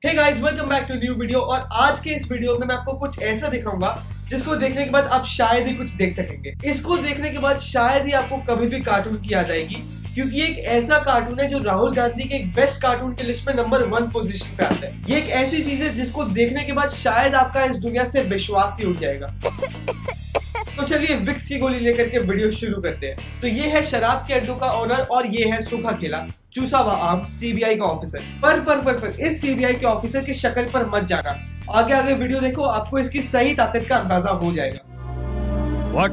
Hey guys, welcome back to new video. और आज के इस वीडियो में मैं आपको कुछ ऐसा दिखाऊंगा जिसको देखने के बाद आप शायद ही कुछ देख सकेंगे। इसको देखने के बाद शायद ही आपको कभी भी कार्टून की आ जाएगी, क्योंकि ये एक ऐसा कार्टून है जो राहुल गांधी के एक बेस्ट कार्टून की लिस्ट में नंबर 1 पोजीशन पे आता है। ये एक ऐसी चीज है जिसको देखने के बाद शायद आपका इस दुनिया से विश्वास ही उठ जाएगा। तो चलिए विक्स की गोली लेकर के वीडियो शुरू करते हैं। तो ये है शराब के अड्डों का ओनर और ये है सूखा खेला चूसा हुआ आम सीबीआई का ऑफिसर। पर इस सीबीआई के ऑफिसर की शक्ल पर मत जाना, आगे आगे वीडियो देखो, आपको इसकी सही ताकत का अंदाजा हो जाएगा। व्हाट?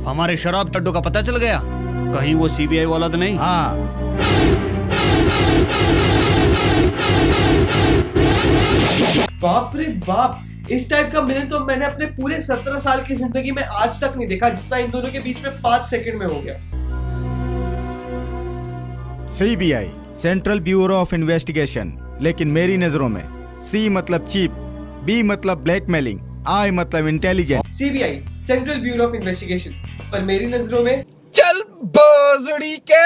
हमारे शराब के अड्डों का पता चल गया? कहीं वो सीबीआई वाला तो नहीं? हाँ। बाप रे बाप, इस टाइप का मिलन तो मैंने अपने पूरे 17 साल की जिंदगी में आज तक नहीं देखा, जितना इन दोनों के बीच में 5 सेकंड में हो गया। CBI central bureau of investigation, लेकिन मेरी नजरों में सी मतलब चीप, बी मतलब ब्लैकमेलिंग, आई मतलब intelligent. CBI central bureau of investigation, पर मेरी नजरों में चल बोजड़ी के।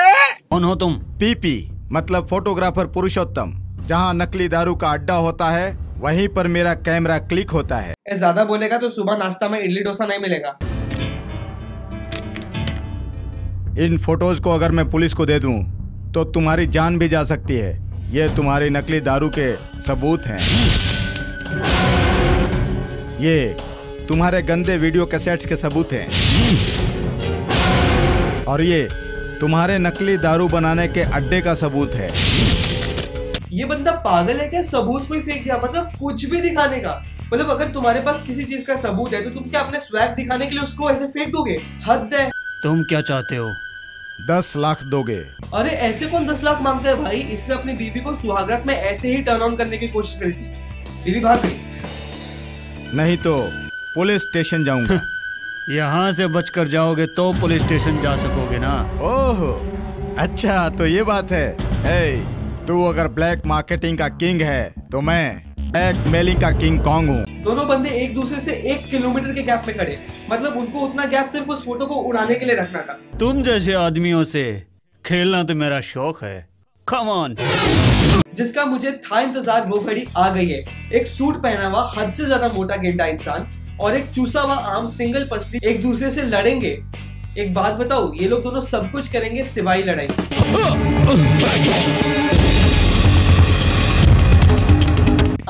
कौन हो तुम? पीपी मतलब फोटोग्राफर पुरुषोत्तम। जहाँ नकली दारू का अड्डा होता है वहीं पर मेरा कैमरा क्लिक होता है। ज्यादा बोलेगा तो सुबह नाश्ता में इडली डोसा नहीं मिलेगा। इन फोटोज को अगर मैं पुलिस को दे दूं तो तुम्हारी जान भी जा सकती है। ये तुम्हारी नकली दारू के सबूत हैं। ये तुम्हारे गंदे वीडियो कैसेट्स के सबूत हैं। और ये तुम्हारे नकली दारू बनाने के अड्डे का सबूत है। ये बंदा पागल है क्या? सबूत कोई फेंक दिया, मतलब कुछ भी दिखाने का। मतलब अगर तुम्हारे पास किसी चीज का सबूत है तो तुम क्या अपने स्वैग दिखाने के लिए उसको ऐसे फेंक दोगे? हद है। तुम क्या चाहते हो? 10 लाख दोगे? अरे ऐसे कौन 10 लाख मांगता है भाई? इसने अपनी बीवी को सुहागरात में ऐसे ही टर्न ऑन करने की कोशिश करी थी, बीवी भाग गई। नहीं तो पुलिस स्टेशन जाऊंगा। यहाँ से बचकर जाओगे तो पुलिस स्टेशन जा सकोगे ना। ओह अच्छा, तो ये बात है। हे, तू अगर ब्लैक मार्केटिंग का किंग है तो मैं ब्लैक मेलिंग का किंग कॉन्ग हूँ। दोनों बंदे एक दूसरे से 1 किलोमीटर के गैप में खड़े, मतलब उनको उतना गैप सिर्फ उस फोटो को उड़ाने के लिए रखना था। तुम जैसे आदमियों से खेलना तो मेरा शौक है। Come on. जिसका मुझे था इंतजार वो घड़ी आ गई है। एक सूट पहना हुआ हद से ज्यादा मोटा गेंडा इंसान और एक चूसा हुआ आम सिंगल पसली एक दूसरे से लड़ेंगे। एक बात बताओ, ये लोग दोनों सब कुछ करेंगे सिवाय लड़ाई।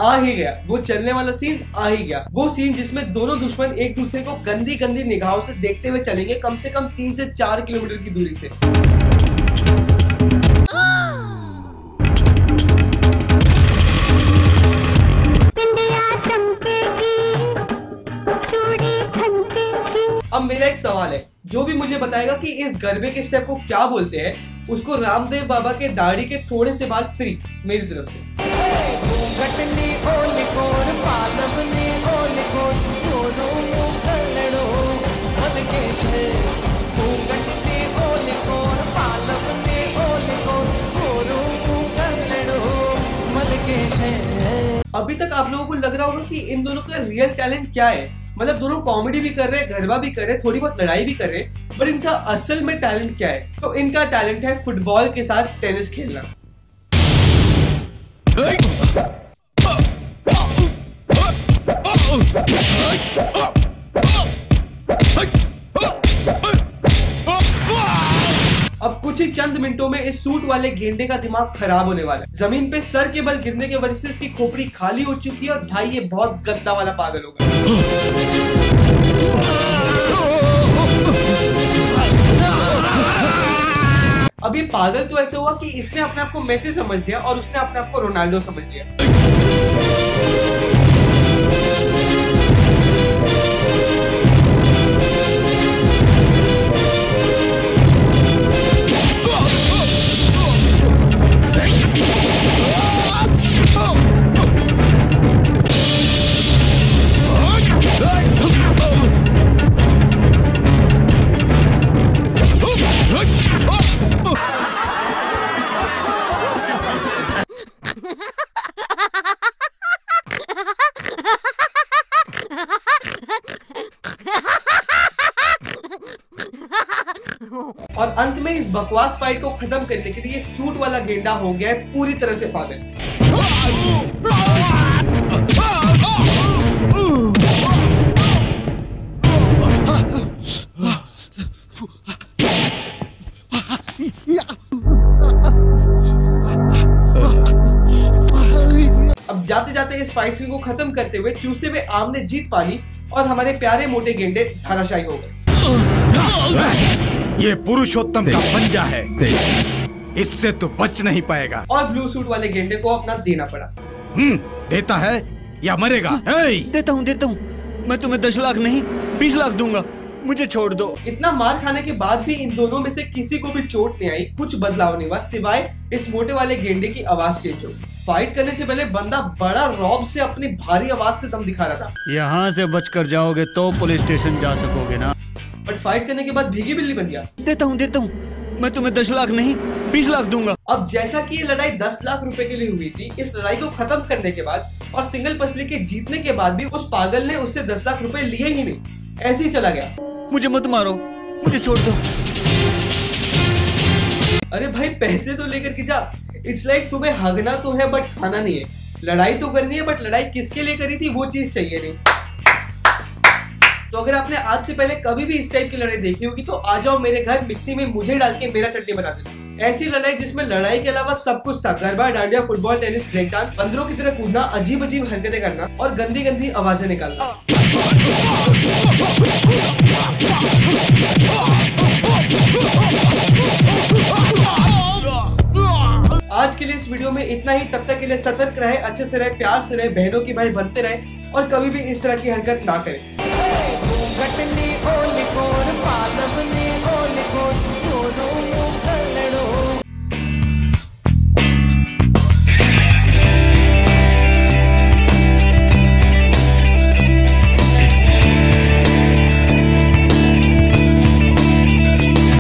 आ ही गया वो चलने वाला सीन, आ ही गया वो सीन जिसमें दोनों दुश्मन एक दूसरे को गंदी गंदी निगाहों से देखते हुए चलेंगे, कम से कम 3 से 4 किलोमीटर की दूरी से। अब मेरा एक सवाल है, जो भी मुझे बताएगा कि इस गरबे के स्टेप को क्या बोलते हैं, उसको रामदेव बाबा के दाढ़ी के थोड़े से बाल फ्री मेरी तरफ से। अभी तक आप लोगों को लग रहा होगा कि इन दोनों का रियल टैलेंट क्या है। मतलब दोनों कॉमेडी भी कर रहे हैं, गरबा भी कर रहे हैं, थोड़ी बहुत लड़ाई भी कर रहे हैं, पर इनका असल में टैलेंट क्या है? तो इनका टैलेंट है फुटबॉल के साथ टेनिस खेलना। अब कुछ ही चंद मिनटों में इस सूट वाले गेंडे का दिमाग खराब होने वाला है। जमीन पे सर के बल गिरने की वजह से इसकी खोपड़ी खाली हो चुकी है और भाई ये बहुत गंदा वाला पागल होगा। अब ये पागल तो ऐसे हुआ कि इसने अपने आप को मेसी समझ लिया और उसने अपने आप को रोनाल्डो समझ लिया। और अंत में इस बकवास फाइट को खत्म करने के लिए सूट वाला गेंडा हो गया है पूरी तरह से पागल। जाते जाते इस फाइट सीन को खत्म करते हुए चूसे में आम ने जीत पा ली और हमारे प्यारे मोटे गेंडे धराशायी हो गए। ये पुरुषोत्तम का पंजा है, इससे तो बच नहीं पाएगा। और ब्लू सूट वाले गेंडे को अपना देना पड़ा। देता है या मरेगा? देता हूँ, मैं तुम्हें 10 लाख नहीं 20 लाख दूंगा, मुझे छोड़ दो। इतना मार खाने के बाद भी इन दोनों में से किसी को भी चोट नहीं आई, कुछ बदलाव नहीं हुआ, सिवाय इस मोटे वाले गेंडे की आवाज चेंज हो। फाइट करने से पहले बंदा बड़ा रौब से अपनी भारी आवाज से दम दिखा रहा था। यहाँ से बचकर जाओगे तो पुलिस स्टेशन जा सकोगे ना। बट फाइट करने के बाद भीगी बिल्ली बन गया। देता हूँ, मैं तुम्हें 10 लाख नहीं 20 लाख दूंगा। अब जैसा कि ये लड़ाई 10 लाख रुपए के लिए हुई थी, इस लड़ाई को खत्म करने के बाद और सिंगल पसली के जीतने के बाद भी उस पागल ने उससे 10 लाख रुपए लिए ही नहीं, ऐसे ही चला गया। मुझे मत मारो, मुझे छोड़ दो। अरे भाई पैसे तो लेकर के जा। इट्स लाइक तुम्हें हगना तो है बट खाना नहीं है। लड़ाई तो करनी है बट लड़ाई किसके लिए करी थी वो चीज चाहिए नहीं। तो अगर आपने आज से पहले कभी भी इस टाइप की लड़ाई देखी होगी तो आ जाओ मेरे घर, मिक्सी में मुझे डाल के मेरा चटनी बना देना। ऐसी लड़ाई जिसमें लड़ाई के अलावा सब कुछ था, garba, dandiya, football, tennis, break dance, बंदरों की तरह कूदना, अजीब अजीब हरकतें करना और गंदी गंदी आवाजें निकालना। आज के लिए इस वीडियो में इतना ही। तब तक के लिए सतर्क रहे, अच्छे से रहे, प्यार से रहे, बहनों की भाई बनते रहे और कभी भी इस तरह की हरकत ना करें।